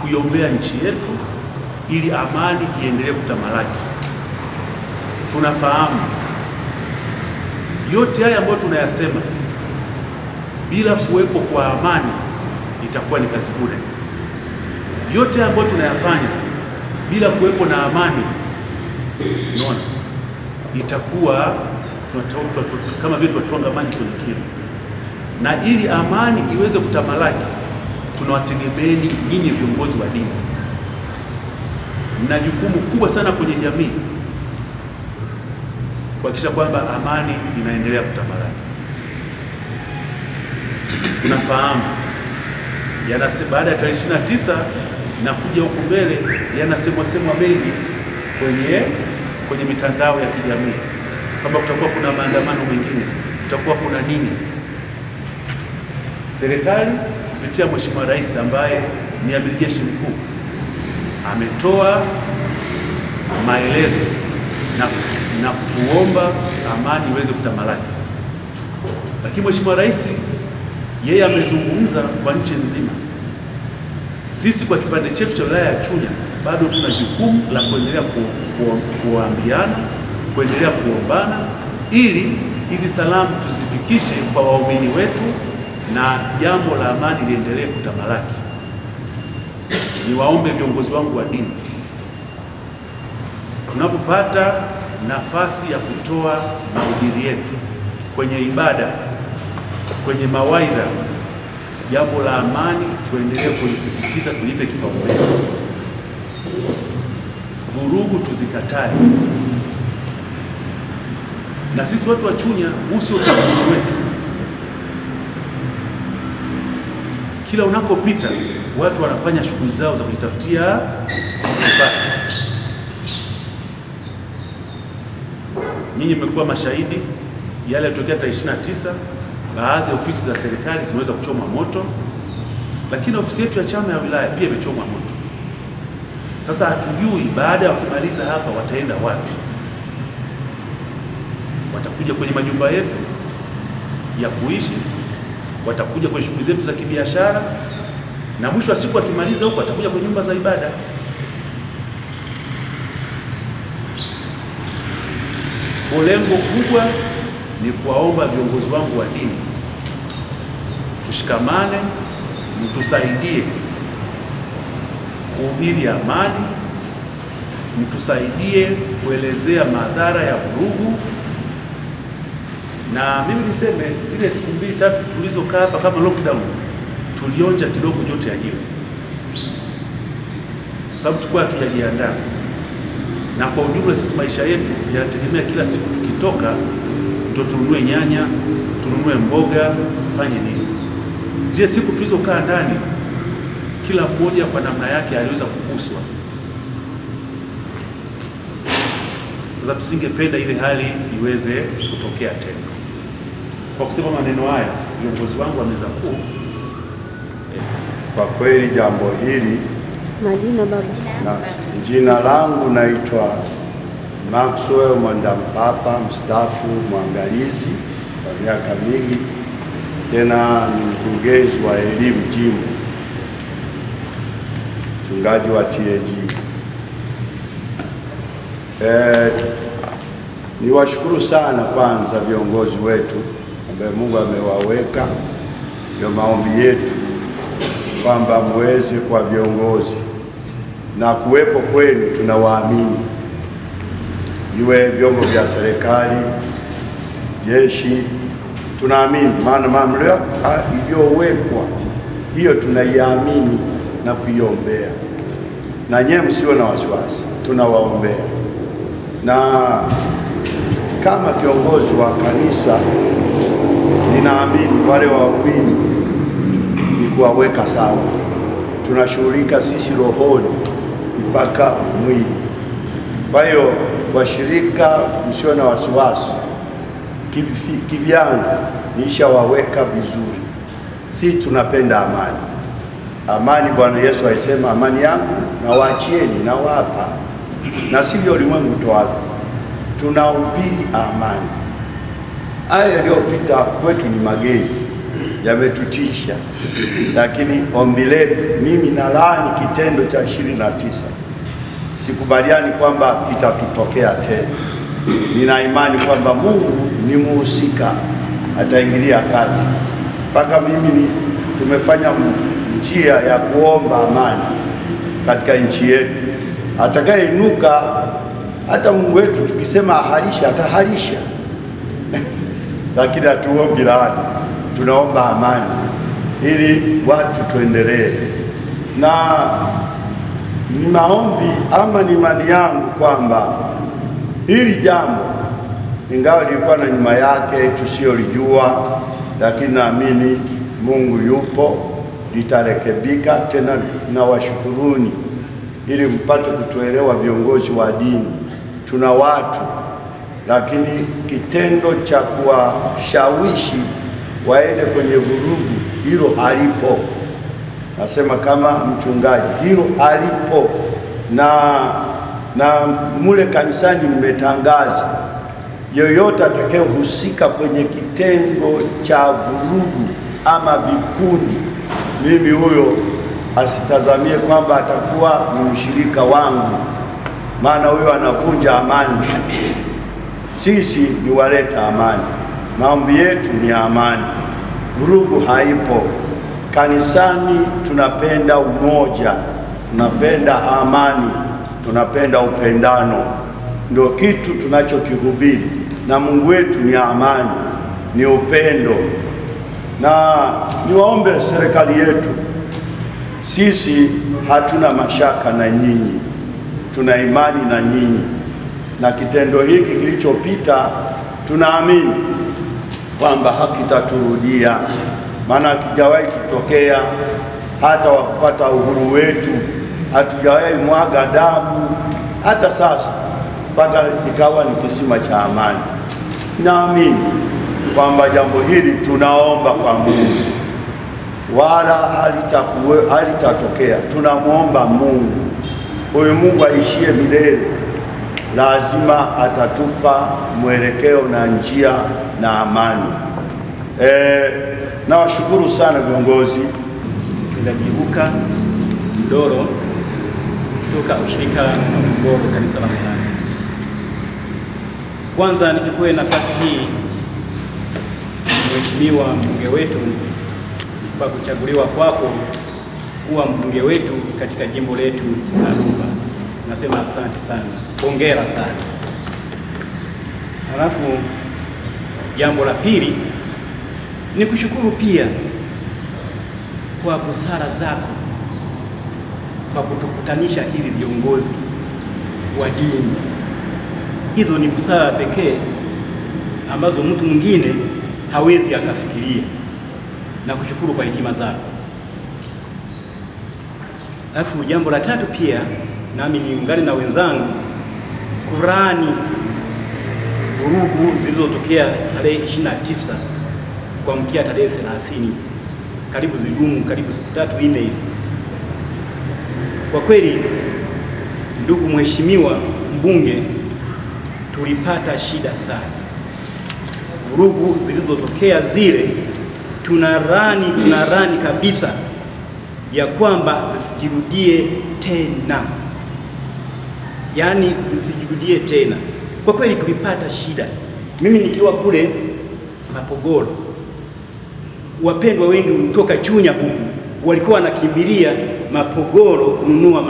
kuiombea nchi yetu ili amani iendelee kutamalaki. Tunafahamu yote haya ambayo tunayasema, bila kuwepo kwa amani itakuwa ni kazi bure. Yote haya ambayo tunayafanya bila kuwepo na amani, unaona, itakuwa kama vile tunatwanga maji kwenye kinu. Na ili amani iweze kutamalaki, tunawategemeeni nyinyi viongozi wa dini. Mna jukumu kubwa sana kwenye jamii kuhakikisha kwamba amani inaendelea kutamalaki. Tunafahamu baada ya tarehe 29 na kuja huku mbele yanasemwa mengi kwenye mitandao ya kijamii kwamba kutakuwa kuna maandamano mengine, kutakuwa kuna nini. Serikali kupitia Mheshimiwa Rais ambaye ni Amiri Jeshi Mkuu ametoa maelezo na kuomba amani iweze kutamalaki. Lakini Mheshimiwa Rais yeye amezungumza kwa nchi nzima. Sisi kwa kipande chetu cha wilaya ya Chunya bado tuna jukumu la kuendelea kuambiana, kuendelea kuombana ili hizi salamu tuzifikishe kwa waumini wetu na jambo la amani liendelee kutamalaki. Niwaombe viongozi wangu wa dini, tunapopata nafasi ya kutoa mahubiri yetu kwenye ibada, kwenye mawaidha, jambo la amani tuendelee kulisisitiza, tulipe kipaumbele. Vurugu tuzikatae. Na sisi watu wa Chunya, huu sio utamaduni wetu. Kila unakopita watu wanafanya shughuli zao za kujitafutia kipato. Nyinyi mmekuwa mashahidi yale yaliyotokea tarehe 29, baadhi ya ofisi za serikali zimeweza kuchomwa moto, lakini ofisi yetu ya chama ya wilaya pia imechomwa moto. Sasa hatujui baada ya wakimaliza hapa wataenda wapi. Watakuja kwenye majumba yetu ya kuishi, watakuja kwenye shughuli zetu za kibiashara, na mwisho wa siku wakimaliza huko watakuja kwenye nyumba za ibada. Lengo kubwa ni kuwaomba viongozi wangu wa dini tushikamane, mtusaidie kuhubiri amani, mtusaidie kuelezea madhara ya vurugu. Na mimi niseme zile siku 2-3 tulizokaa hapa kama lockdown, tulionja kidogo joto ya jiwe, sababu tulikuwa hatujajiandaa. Na kwa ujumla sisi maisha yetu yanategemea kila siku tukitoka ndio tununue nyanya, tununue mboga, tufanye nini. Je, siku tulizokaa ndani kila mmoja kwa namna yake aliweza kuguswa. Sasa tusingependa ile hali iweze kutokea tena. Kwa kusema maneno haya, viongozi wangu wa meza kuu, kwa kweli jambo hili, majina baba, na jina langu naitwa Maxwell Mwandampapa, mstaafu mwangalizi wa miaka mingi, tena ni mkurugenzi wa elimu jimbo, mchungaji wa TAG. Niwashukuru sana kwanza viongozi wetu ambaye Mungu amewaweka. Ndio maombi yetu kwamba muweze kwa viongozi na kuwepo kwenu, tunawaamini, iwe vyombo vya serikali, jeshi, tunaamini, maana mamlaka iliyowekwa hiyo tunaiamini na kuiombea. Na nyewe msiwe na wasiwasi, tunawaombea. Na kama kiongozi wa kanisa, ninaamini wale waumini ni kuwaweka sawa. Tunashughulika sisi rohoni mpaka mwili. Kwa hiyo washirika, msiwe na wasiwasi. Kivyangu nishawaweka vizuri. Sisi tunapenda amani. Amani, Bwana Yesu alisema amani yangu na waachieni na wapa, na sivyo ulimwengu toapo. Tunahubiri amani. Haya yaliyopita kwetu ni mageni. yametutisha, lakini ombi letu, mimi nalaani kitendo cha 29. Sikubaliani kwamba kitatutokea tena. Nina imani kwamba Mungu ni muhusika, ataingilia kati. Mpaka mimi tumefanya njia ya kuomba amani katika nchi yetu. Atakayeinuka, hata Mungu wetu tukisema ahalisha, atahalisha lakini hatuombi laana, tunaomba amani ili watu tuendelee. Na ni maombi ama ni imani yangu kwamba hili jambo, ingawa lilikuwa na nyuma yake tusiyolijua, lakini naamini Mungu yupo, litarekebika. Tena na washukuruni ili mpate kutuelewa viongozi wa dini. Tuna watu, lakini kitendo cha kuwashawishi waende kwenye vurugu, hilo halipo. Nasema kama mchungaji, hilo halipo. Na mule kanisani nimetangaza, yoyote atakayehusika kwenye kitendo cha vurugu ama vikundi, mimi huyo asitazamie kwamba atakuwa ni mshirika wangu, maana huyo anavunja amani. Sisi ni waleta amani, maombi yetu ni amani, vurugu haipo. Kanisani tunapenda umoja, tunapenda amani, tunapenda upendano, ndio kitu tunachokihubiri. Na Mungu wetu ni amani, ni upendo. Na niwaombe serikali yetu, sisi hatuna mashaka na nyinyi, tuna imani na nyinyi, na kitendo hiki kilichopita tunaamini kwamba hakitaturudia, maana hakijawahi kutokea. Hata wakupata uhuru wetu hatujawahi mwaga damu, hata sasa mpaka ikawa ni kisima cha amani. Naamini kwamba jambo hili tunaomba kwa Mungu, wala halitatokea. Tunamwomba Mungu, huyu Mungu aishie milele, lazima atatupa mwelekeo na njia na amani. Nawashukuru sana viongozi. Mchungaji Luka Mdoro kutoka ushirika wa Mgoro, kanisa la Mwanani. Kwanza nichukue nafasi hii Mheshimiwa mbunge wetu kwa kuchaguliwa kwako kuwa mbunge wetu katika jimbo letu la Lumba. Nasema asante sana, hongera sana. Halafu jambo la pili ni kushukuru pia kwa busara zako kwa kutukutanisha hivi viongozi wa dini. Hizo ni busara pekee ambazo mtu mwingine hawezi akafikiria, na kushukuru kwa hekima zako. Alafu jambo la tatu pia, nami niungane na wenzangu kurani vurugu zilizotokea tarehe 29 kuamkia tarehe 30, karibu zidumu karibu siku 3-4 hivi. Kwa kweli, ndugu mheshimiwa mbunge, tulipata shida sana. Vurugu zilizotokea zile tunarani kabisa ya kwamba zisijirudie tena, yaani zisijirudie tena. Kwa kweli tulipata shida. Mimi nikiwa kule Mapogoro, wapendwa wengi kutoka Chunya huku walikuwa wanakimbilia Mapogoro kununua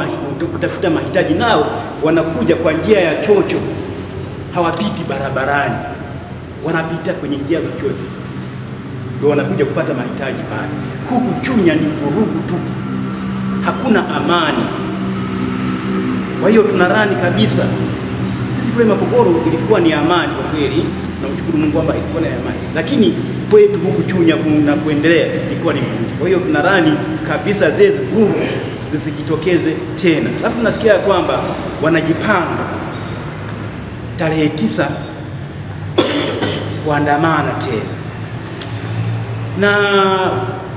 kutafuta mahitaji, nao wanakuja kwa njia ya chocho, hawapiti barabarani, wanapita kwenye njia za chocho, ndio wanakuja kupata mahitaji pale. Huku Chunya ni vurugu tupu, hakuna amani. Kwa hiyo tunarani kabisa. Sisi kule Mapogoro ilikuwa ni amani kwa kweli, tunamshukuru Mungu kwamba ilikuwa ni amani, lakini kwetu huku Chunya na kuendelea ilikuwa ni vurugu. Kwa hiyo tunarani kabisa zile vurugu zisijitokeze tena. Alafu tunasikia kwamba wanajipanga tarehe 9 kuandamana tena, na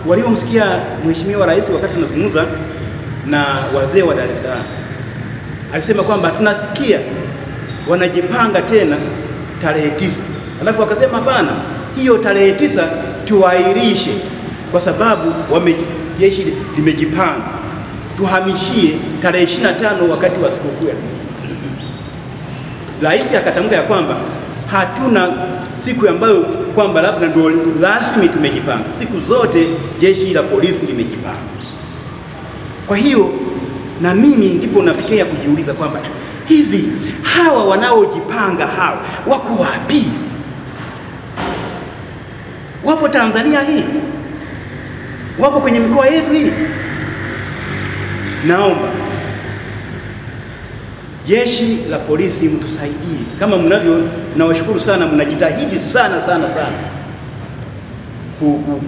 waliomsikia Mheshimiwa Rais wakati anazungumza na wazee wa Dar es Salaam alisema kwamba tunasikia wanajipanga tena tarehe 9. Alafu akasema hapana, hiyo tarehe 9 tuairishe kwa sababu jeshi limejipanga. Tuhamishie tarehe 25 wakati wa sikukuu ya Krismasi. Rais akatamka ya kwamba hatuna siku ambayo kwamba labda ndio rasmi tumejipanga. Siku zote jeshi la polisi limejipanga. Kwa hiyo na mimi ndipo nafikiria kujiuliza kwamba hivi hawa wanaojipanga hawa wako wapi? Wapo Tanzania hii? Wapo kwenye mikoa yetu hii? Naomba jeshi la polisi mtusaidie kama mnavyo. Nawashukuru sana, mnajitahidi sana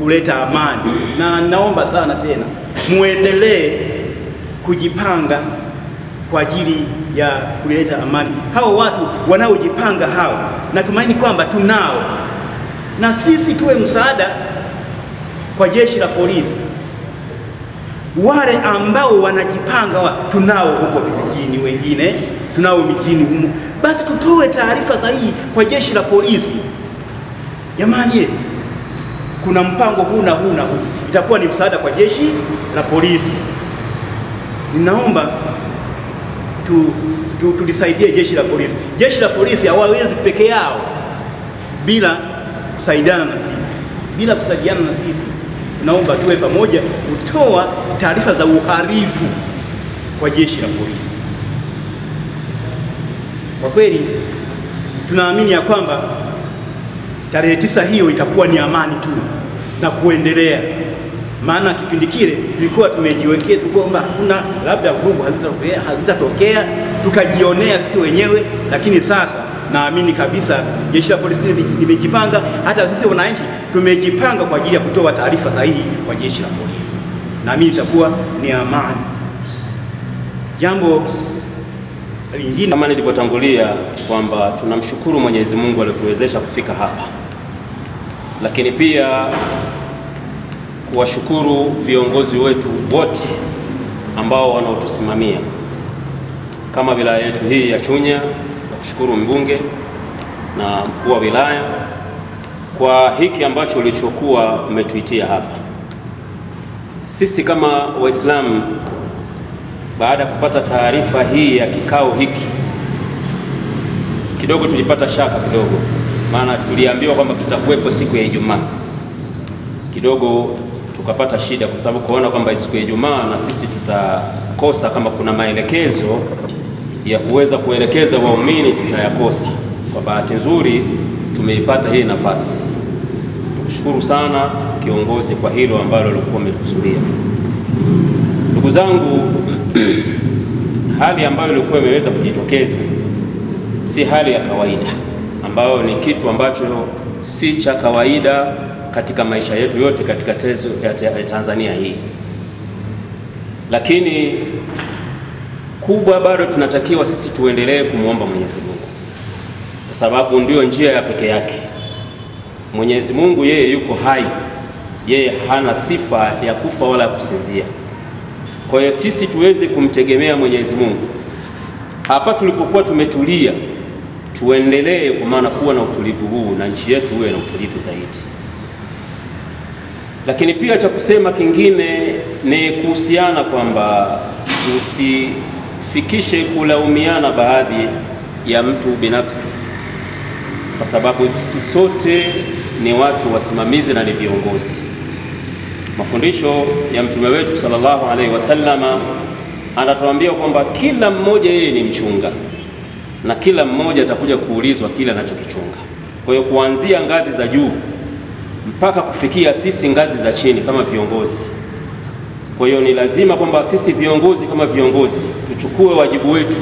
kuleta amani, na naomba sana tena muendelee kujipanga kwa ajili ya kuleta amani. Hao watu wanaojipanga hao, natumaini kwamba tunao, na sisi tuwe msaada kwa jeshi la polisi. Wale ambao wanajipanga tunao huko vijijini, wengine tunao mijini humo, basi tutoe taarifa sahihi kwa jeshi la polisi. Jamani, kuna mpango huu na huu na huu, itakuwa ni msaada kwa jeshi la polisi. Ninaomba tulisaidie jeshi la polisi. Jeshi la polisi hawawezi peke yao bila kusaidiana na sisi, bila kusaidiana na sisi. Naomba tuwe pamoja kutoa taarifa za uhalifu kwa jeshi la polisi. Kwa kweli tunaamini ya kwamba tarehe 9 hiyo itakuwa ni amani tu na kuendelea, maana kipindi kile tulikuwa tumejiwekea tu kwamba hakuna labda vurugu hazitatokea, tukajionea sisi wenyewe. Lakini sasa naamini kabisa jeshi la polisi limejipanga, hata sisi wananchi tumejipanga kwa ajili ya kutoa taarifa sahihi kwa jeshi la polisi. Naamini itakuwa ni amani. Jambo lingine, kama nilivyotangulia kwamba tunamshukuru Mwenyezi Mungu aliyotuwezesha kufika hapa, lakini pia kuwashukuru viongozi wetu wote ambao wanaotusimamia kama wilaya yetu hii ya Chunya, na kushukuru mbunge na mkuu wa wilaya kwa hiki ambacho ulichokuwa umetuitia hapa. Sisi kama Waislamu, baada ya kupata taarifa hii ya kikao hiki, kidogo tulipata shaka kidogo, maana tuliambiwa kwamba tutakuwepo siku ya Ijumaa. Kidogo tukapata shida kwa sababu kuona kwamba siku ya Ijumaa na sisi tutakosa, kama kuna maelekezo ya kuweza kuelekeza waumini tutayakosa. Kwa bahati nzuri tumeipata hii nafasi. Tukushukuru sana kiongozi kwa hilo ambalo ulikuwa umekusudia. Ndugu zangu, hali ambayo ilikuwa imeweza kujitokeza si hali ya kawaida, ambayo ni kitu ambacho si cha kawaida katika maisha yetu yote katika tezo ya Tanzania hii. Lakini kubwa, bado tunatakiwa sisi tuendelee kumwomba Mwenyezi Mungu, kwa sababu ndio njia ya peke yake. Mwenyezi Mungu yeye yuko hai, yeye hana sifa ya kufa wala ya kusinzia. Kwa hiyo sisi tuweze kumtegemea Mwenyezi Mungu. Hapa tulipokuwa tumetulia, tuendelee kwa maana kuwa na utulivu huu, na nchi yetu iwe na utulivu zaidi. Lakini pia cha kusema kingine ni kuhusiana kwamba tusifikishe kulaumiana baadhi ya mtu binafsi, kwa sababu sisi sote ni watu wasimamizi na ni viongozi. Mafundisho ya mtume wetu sallallahu alaihi wasallama anatuambia kwamba kila mmoja yeye ni mchunga, na kila mmoja atakuja kuulizwa kile anachokichunga. Kwa hiyo kuanzia ngazi za juu mpaka kufikia sisi ngazi za chini kama viongozi. Kwa hiyo ni lazima kwamba sisi viongozi kama viongozi tuchukue wajibu wetu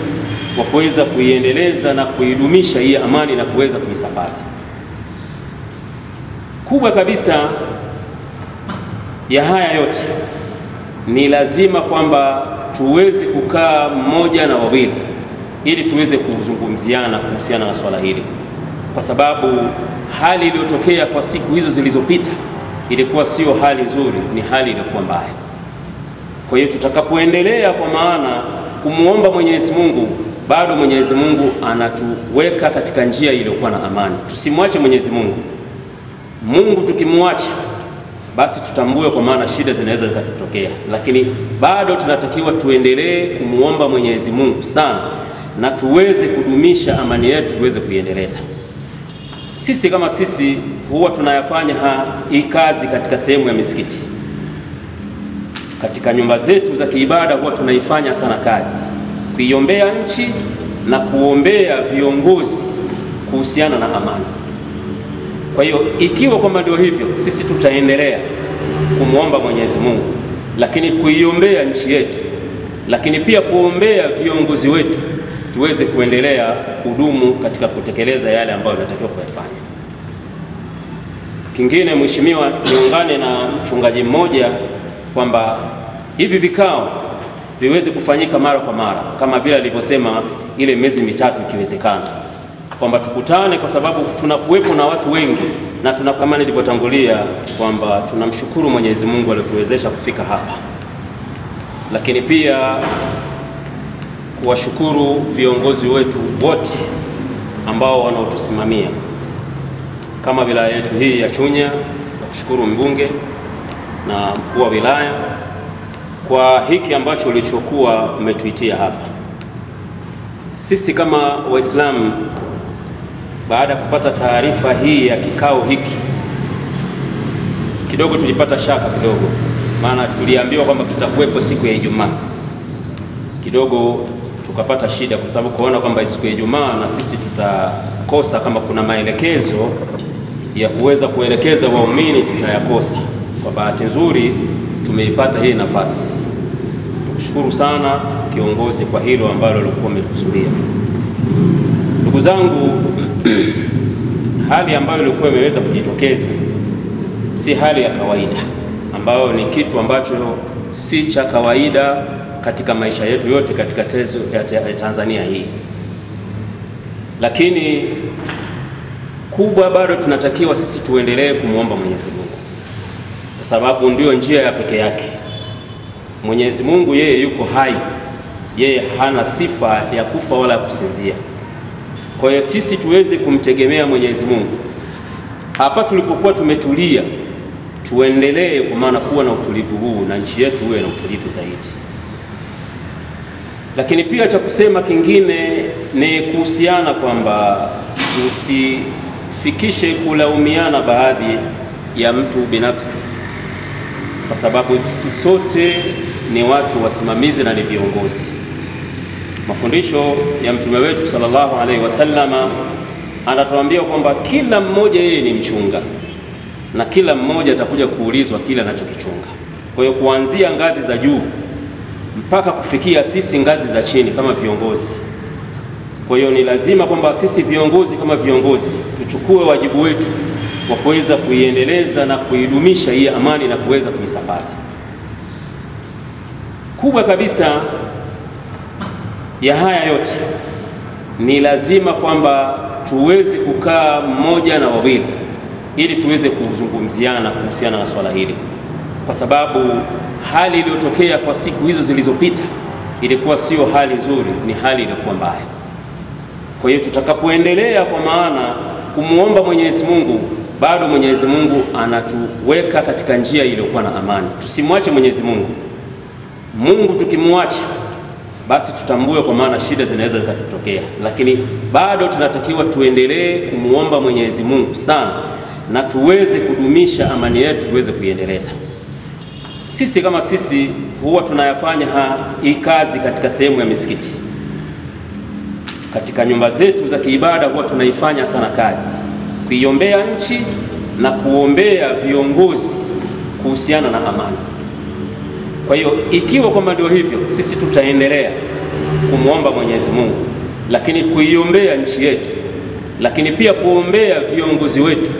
wa kuweza kuiendeleza na kuidumisha hii amani na kuweza kuisambaza. Kubwa kabisa ya haya yote ni lazima kwamba tuweze kukaa mmoja na wawili ili tuweze kuzungumziana kuhusiana na swala hili, kwa sababu hali iliyotokea kwa siku hizo zilizopita ilikuwa sio hali nzuri, ni hali ilikuwa mbaya. Kwa hiyo tutakapoendelea kwa maana kumuomba Mwenyezi Mungu, bado Mwenyezi Mungu anatuweka katika njia iliyokuwa na amani. Tusimwache Mwenyezi Mungu. Mungu tukimwacha basi tutambue, kwa maana shida zinaweza zikatokea, lakini bado tunatakiwa tuendelee kumuomba Mwenyezi Mungu sana na tuweze kudumisha amani yetu, tuweze kuiendeleza. Sisi kama sisi huwa tunayafanya hii kazi katika sehemu ya misikiti, katika nyumba zetu za kiibada huwa tunaifanya sana kazi kuiombea nchi na kuombea viongozi kuhusiana na amani. Kwa hiyo ikiwa kwamba ndio hivyo, sisi tutaendelea kumwomba Mwenyezi Mungu, lakini kuiombea nchi yetu, lakini pia kuombea viongozi wetu tuweze kuendelea kudumu katika kutekeleza yale ambayo tunatakiwa kuyafanya. Kingine, mheshimiwa, niungane na mchungaji mmoja kwamba hivi vikao viweze kufanyika mara kwa mara, kama vile alivyosema ile miezi mitatu ikiwezekana, kwamba tukutane, kwa sababu tunakuwepo na watu wengi, na kama nilivyotangulia kwamba tunamshukuru Mwenyezi Mungu aliyotuwezesha kufika hapa, lakini pia kuwashukuru viongozi wetu wote ambao wanaotusimamia kama wilaya yetu hii ya Chunya, na kushukuru mbunge na mkuu wa wilaya kwa hiki ambacho ulichokuwa umetuitia hapa. Sisi kama Waislamu, baada ya kupata taarifa hii ya kikao hiki, kidogo tulipata shaka kidogo, maana tuliambiwa kwamba tutakuwepo siku ya Ijumaa. Kidogo tukapata shida, kwa sababu kuona kwamba siku ya Ijumaa na sisi tutakosa, kama kuna maelekezo ya kuweza kuelekeza waumini tutayakosa. Kwa bahati nzuri tumeipata hii nafasi. Tukushukuru sana kiongozi kwa hilo ambalo ulikuwa umekusudia. Ndugu zangu, hali ambayo ilikuwa imeweza kujitokeza si hali ya kawaida, ambayo ni kitu ambacho si cha kawaida katika maisha yetu yote katika tezo ya Tanzania hii. Lakini kubwa, bado tunatakiwa sisi tuendelee kumwomba Mwenyezi Mungu, kwa sababu ndio njia ya pekee yake. Mwenyezi Mungu yeye yuko hai, yeye hana sifa ya kufa wala ya kusinzia. Kwa hiyo sisi tuweze kumtegemea Mwenyezi Mungu. Hapa tulipokuwa tumetulia, tuendelee kwa maana kuwa na utulivu huu, na nchi yetu iwe na utulivu zaidi. Lakini pia cha kusema kingine ni kuhusiana kwamba tusifikishe kulaumiana baadhi ya mtu binafsi, kwa sababu sisi sote ni watu wasimamizi na ni viongozi. Mafundisho ya mtume wetu sallallahu alaihi wasallama anatuambia kwamba kila mmoja yeye ni mchunga, na kila mmoja atakuja kuulizwa kile anachokichunga. Kwa hiyo kuanzia ngazi za juu mpaka kufikia sisi ngazi za chini kama viongozi. Kwa hiyo ni lazima kwamba sisi viongozi kama viongozi tuchukue wajibu wetu wa kuweza kuiendeleza na kuidumisha hii amani na kuweza kuisambaza. Kubwa kabisa ya haya yote ni lazima kwamba tuweze kukaa mmoja na wawili, ili tuweze kuzungumziana kuhusiana na swala hili, kwa sababu hali iliyotokea kwa siku hizo zilizopita ilikuwa sio hali nzuri, ni hali iliyokuwa mbaya. Kwa hiyo tutakapoendelea kwa maana kumuomba Mwenyezi Mungu, bado Mwenyezi Mungu anatuweka katika njia iliyokuwa na amani. Tusimwache Mwenyezi Mungu. Mungu tukimwacha, basi tutambue kwa maana shida zinaweza zikatokea, lakini bado tunatakiwa tuendelee kumuomba Mwenyezi Mungu sana na tuweze kudumisha amani yetu, tuweze kuiendeleza. Sisi kama sisi huwa tunayafanya hii kazi katika sehemu ya misikiti, katika nyumba zetu za kiibada huwa tunaifanya sana kazi kuiombea nchi na kuombea viongozi kuhusiana na amani. Kwa hiyo ikiwa kwamba ndio hivyo, sisi tutaendelea kumwomba Mwenyezi Mungu, lakini kuiombea nchi yetu, lakini pia kuombea viongozi wetu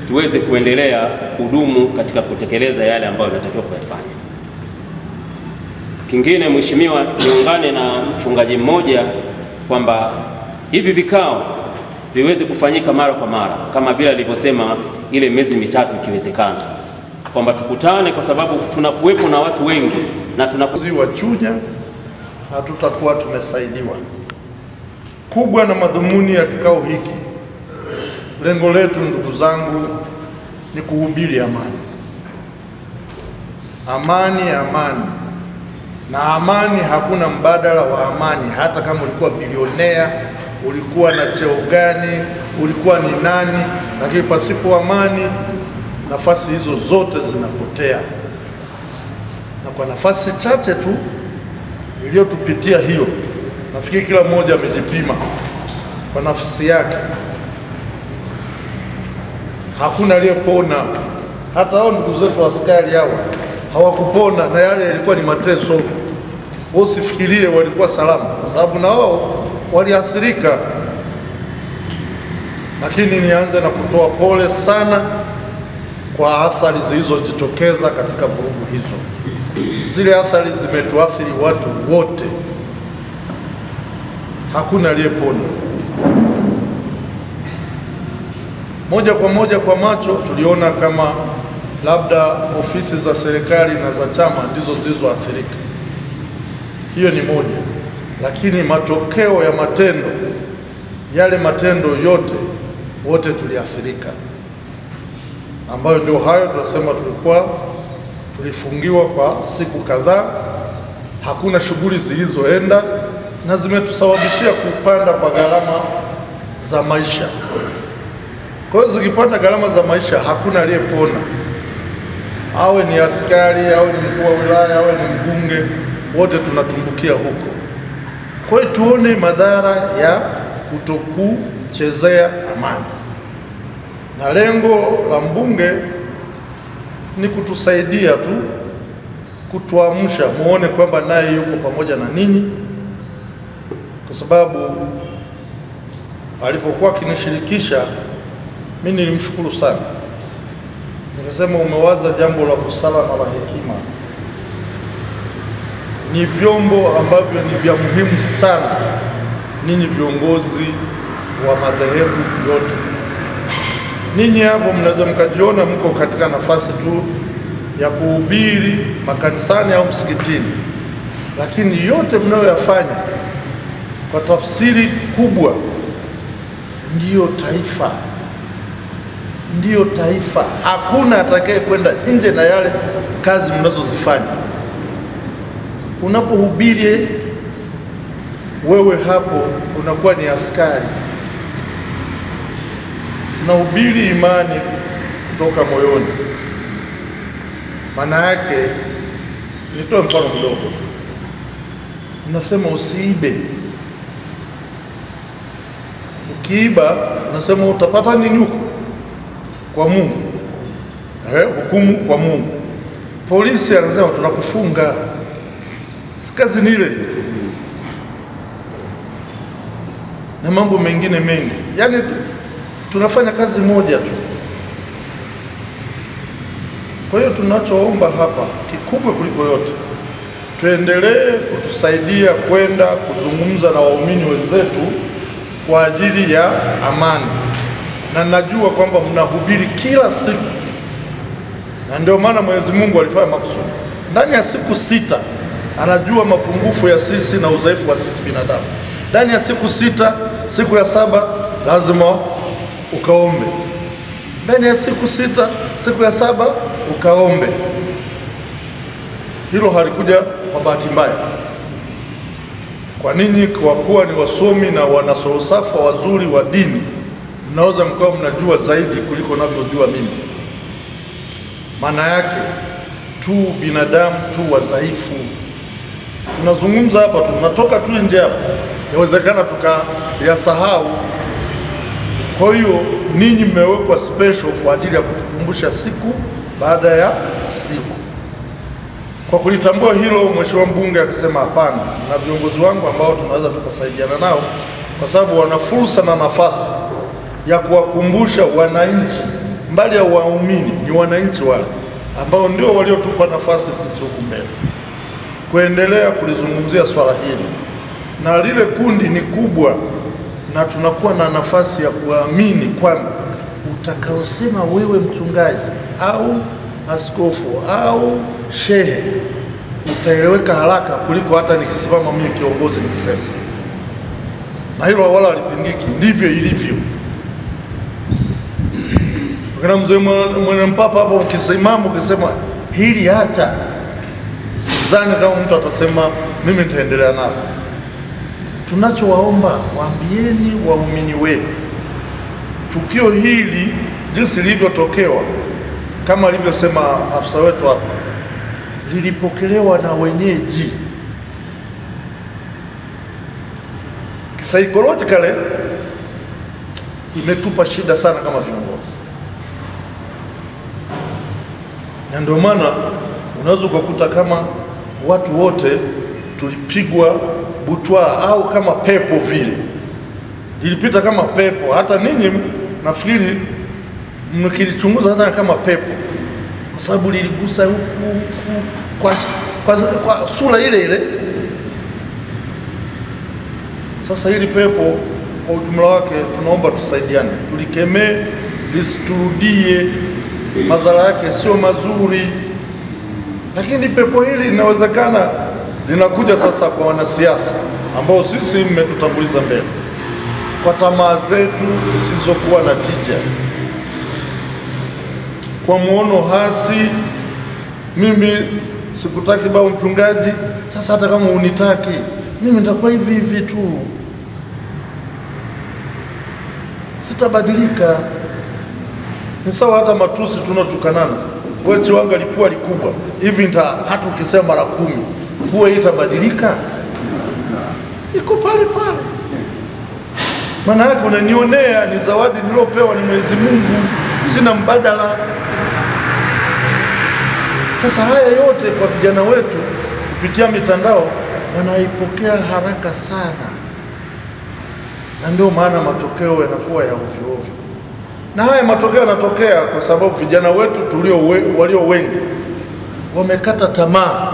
tuweze kuendelea kudumu katika kutekeleza yale ambayo tunatakiwa kuyafanya. Kingine, mheshimiwa, niungane na mchungaji mmoja kwamba hivi vikao viweze kufanyika mara kwa mara, kama vile alivyosema ile miezi mitatu ikiwezekana, kwamba tukutane, kwa sababu tunakuwepo na watu wengi na wa Chunya hatutakuwa tumesaidiwa. Kubwa na madhumuni ya kikao hiki, lengo letu ndugu zangu, ni kuhubiri amani. amani, amani. Na amani, hakuna mbadala wa amani. Hata kama ulikuwa bilionea, ulikuwa na cheo gani, ulikuwa ni nani, lakini pasipo amani, nafasi hizo zote zinapotea. Na kwa nafasi chache tu iliyotupitia hiyo, nafikiri kila mmoja amejipima kwa nafsi yake. Hakuna aliyepona. Hata hao ndugu zetu askari hawa hawakupona, na yale yalikuwa ni mateso. Usifikirie walikuwa salama, kwa sababu na wao waliathirika. Lakini nianze na kutoa pole sana kwa athari zilizojitokeza katika vurugu hizo. Zile athari zimetuathiri watu wote, hakuna aliyepona. Moja kwa moja kwa macho tuliona kama labda ofisi za serikali na za chama ndizo zilizoathirika. Hiyo ni moja, lakini matokeo ya matendo, yale matendo yote, wote tuliathirika, ambayo ndio hayo tunasema tulifungiwa kwa siku kadhaa. Hakuna shughuli zilizoenda na zimetusababishia kupanda kwa gharama za maisha. Kwa hiyo zikipanda gharama za maisha, hakuna aliyepona. Awe ni askari, awe ni mkuu wa wilaya, awe ni mbunge, wote tunatumbukia huko. Kwa hiyo tuone madhara ya kutokuchezea amani. Na lengo la mbunge ni kutusaidia tu, kutuamsha, muone kwamba naye yuko pamoja na ninyi, kwa sababu alipokuwa akinishirikisha mimi nilimshukuru sana. Nikasema umewaza jambo la busara na la hekima. Ni vyombo ambavyo ni vya muhimu sana, ninyi viongozi wa madhehebu yote. Ninyi hapo mnaweza mkajiona mko katika nafasi tu ya kuhubiri makanisani au msikitini, lakini yote mnayoyafanya kwa tafsiri kubwa ndiyo taifa. Ndiyo taifa. Hakuna atakaye kwenda nje na yale kazi mnazozifanya. Unapohubiri wewe hapo unakuwa ni askari. Unahubiri imani kutoka moyoni. Maana yake, nitoe mfano mdogo tu. Unasema usiibe. Ukiiba, unasema utapata nini huko? Kwa Mungu. Hukumu kwa Mungu. Polisi anasema tunakufunga. Si kazi ni ile tu. Na mambo mengine mengi. Yaani tunafanya kazi moja tu. Kwa hiyo tunachoomba hapa kikubwa kuliko yote, tuendelee kutusaidia kwenda kuzungumza na waumini wenzetu kwa ajili ya amani. Na najua kwamba mnahubiri kila siku, na ndio maana Mwenyezi Mungu alifanya makusudi. Ndani ya siku 6 anajua mapungufu ya sisi na udhaifu wa sisi binadamu. Ndani ya siku 6, siku ya 7 lazima ukaombe. Ndani ya siku 6, siku ya 7 ukaombe. Hilo halikuja kwa bahati mbaya. Kwa nini? Kwa kuwa ni wasomi na wanasorosafa wazuri wa dini, mnaweza mkawa mnajua zaidi kuliko navyojua mimi. Maana yake tu binadamu tu wadhaifu. Tunazungumza hapa, tunatoka tu nje hapa, inawezekana tukayasahau. Kwa hiyo ninyi mmewekwa special kwa ajili ya kutukumbusha siku baada ya siku. Kwa kulitambua hilo, Mheshimiwa mbunge akasema hapana, na viongozi wangu ambao tunaweza tukasaidiana nao, kwa sababu wana fursa na nafasi ya kuwakumbusha wananchi, mbali ya waumini, ni wananchi wale ambao ndio waliotupa nafasi sisi huku mbele, kuendelea kulizungumzia swala hili. Na lile kundi ni kubwa, na tunakuwa na nafasi ya kuamini kwamba utakaosema wewe mchungaji au askofu au shehe utaeleweka haraka kuliko hata nikisimama mimi kiongozi nikisema. Na hilo wala halipingiki, ndivyo ilivyo. Kuna mzee mwana mpapa hapo ukisimama ukisema hili acha, Sidhani kama mtu atasema mimi nitaendelea nalo. Tunachowaomba, waambieni waumini wetu tukio hili jinsi lilivyotokewa, kama alivyosema afisa wetu hapa, lilipokelewa na wenyeji psychologically, imetupa shida sana kama viongozi, na ndio maana unaweza kukuta kama watu wote tulipigwa butwa au kama pepo vile, lilipita kama pepo. Hata ninyi nafikiri mkilichunguza hata kama pepo, kwa sababu liligusa huku kwa sura ile ile. Sasa hili pepo kwa ujumla wake tunaomba tusaidiane, tulikemee lisiturudie, madhara yake sio mazuri. Lakini pepo hili linawezekana linakuja sasa kwa wanasiasa ambao sisi mmetutanguliza mbele, kwa tamaa zetu zisizokuwa na tija, kwa muono hasi. Mimi sikutaki baba mchungaji, sasa hata kama unitaki mimi nitakuwa hivi hivi tu, sitabadilika. Ni sawa hata matusi tunotukanana, wewe chiwanga lipua likubwa hivi, hata ukisema mara 10 pua itabadilika? Iko pale pale. Maana yake unanionea, ni zawadi nilopewa ni Mwenyezi Mungu, sina mbadala. Sasa haya yote kwa vijana wetu kupitia mitandao wanaipokea haraka sana, na ndio maana matokeo yanakuwa ya ovyo ovyo. Na haya matokeo yanatokea kwa sababu vijana wetu walio wengi wamekata tamaa.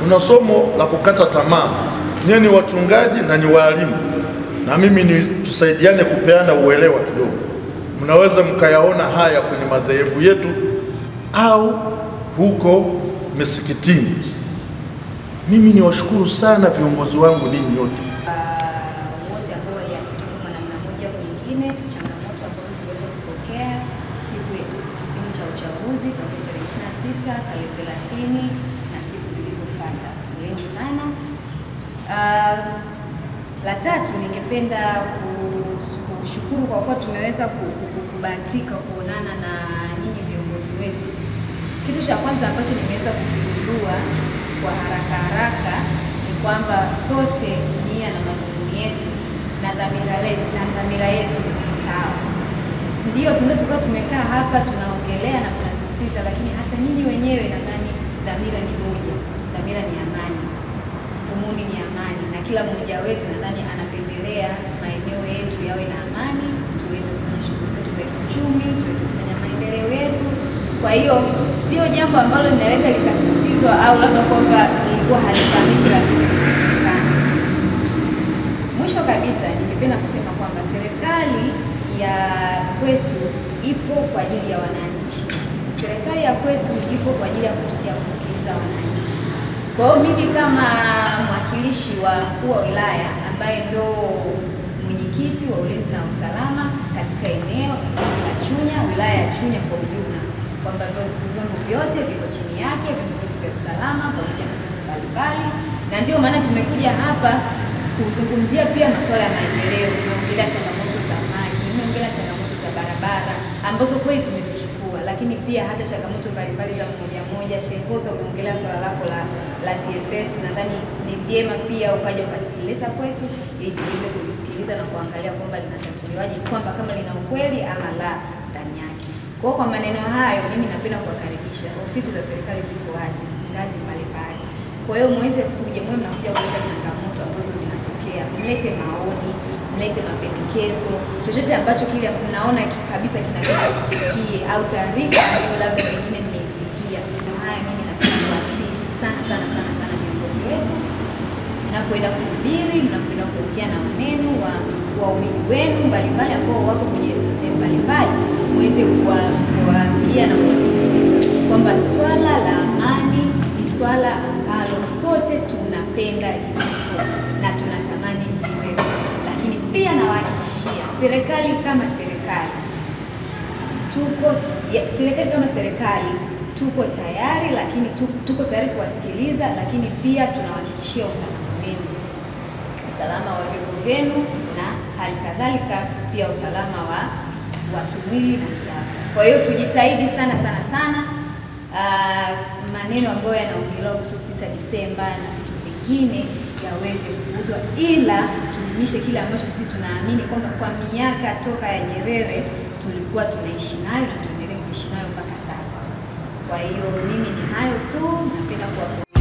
Kuna somo la kukata tamaa. Nyinyi ni wachungaji na ni walimu, na mimi ni tusaidiane kupeana uelewa kidogo. Mnaweza mkayaona haya kwenye madhehebu yetu au huko misikitini. Mimi ni washukuru sana viongozi wangu ninyi wote wote ambao waliathirika kwa namna moja au nyingine, changamoto ambazo ziliweza kutokea siku ya kipindi cha uchaguzi kuanzia tarehe 29, tarehe 30 na siku zilizofuata. Poleni sana. La tatu, ningependa kushukuru kwa kuwa tumeweza kubahatika kuonana na nyinyi viongozi wetu. Kitu cha kwanza ambacho nimeweza kukigundua kwa haraka ni kwamba sote nia na madhumuni yetu na dhamira yetu ni sawa. Ndio tunatoka tumekaa hapa tunaongelea na tunasisitiza, lakini hata nyinyi wenyewe nadhani dhamira ni moja. Dhamira ni amani, dhumuni ni amani, na kila mmoja wetu nadhani anapendelea maeneo yetu yawe na amani, tuweze kufanya shughuli zetu za kiuchumi, tuweze kufanya maendeleo yetu. Kwa hiyo sio jambo ambalo linaweza likasisitizwa au labda kwamba ilikuwa halifahamiki lakini linaonekana. Mwisho kabisa, ningependa kusema kwamba serikali ya kwetu ipo kwa ajili ya wananchi. Serikali ya kwetu ipo kwa ajili ya kusikiliza wananchi. Kwa hiyo mimi kama mwakilishi wa mkuu wa wilaya ambaye ndo mwenyekiti wa ulinzi na usalama katika eneo la Chunya, wilaya ya Chunya kwa ujumla, kwamba vyombo vyote viko chini yake, vyombo vyote vya usalama pamoja na vyombo mbalimbali, na ndio maana tumekuja hapa kuzungumzia pia masuala ya maendeleo. Tumeongelea changamoto za maji, tumeongelea changamoto za barabara ambazo kweli tumezichukua, lakini pia hata changamoto mbalimbali za mmoja. Shehoza, umeongelea swala lako la TFS, nadhani ni vyema pia ukaja ukalileta kwetu ili tuweze kulisikiliza na kuangalia kwamba linatatuliwaje, kwamba kama lina ukweli ama la ndani yake. Kwa maneno hayo, mimi napenda kuwakaribisha. Ofisi za serikali ziko wazi ngazi mbalimbali. Kwa hiyo muweze kuja, mnakuja kuleta changamoto ambazo zinatokea, mlete maoni, mlete mapendekezo, chochote ambacho kile mnaona kabisa kinaweza kufikie au taarifa ambayo labda wengine mmeisikia. Haya, mimi napenda kuwasihi sana viongozi wetu, mnapoenda kuhubiri, mnapoenda kuongea na maneno waumini wenu mbalimbali ambao wako kwenye sehemu mbalimbali, muweze kuwaambia na kuwasisitiza kwamba swala la amani ni swala ambalo sote tunapenda liwepo na tunatamani liwepo. Lakini pia nawahakikishia serikali kama serikali tuko tayari, lakini tuko tayari kuwasikiliza, lakini pia tunawahakikishia usalama wenu, usalama wa vyombo vyenu na hali kadhalika pia usalama wa kimwili na kiafya. Kwa hiyo tujitahidi sana sana sana maneno ambayo yanaongelewa kuhusu 9 Disemba na vitu vingine yaweze kupuuzwa, ila tudumishe kile ambacho sisi tunaamini kwamba kwa miaka toka ya Nyerere tulikuwa tunaishi nayo na tuendelee kuishi nayo mpaka sasa. Kwa hiyo mimi ni hayo tu, napenda kuwa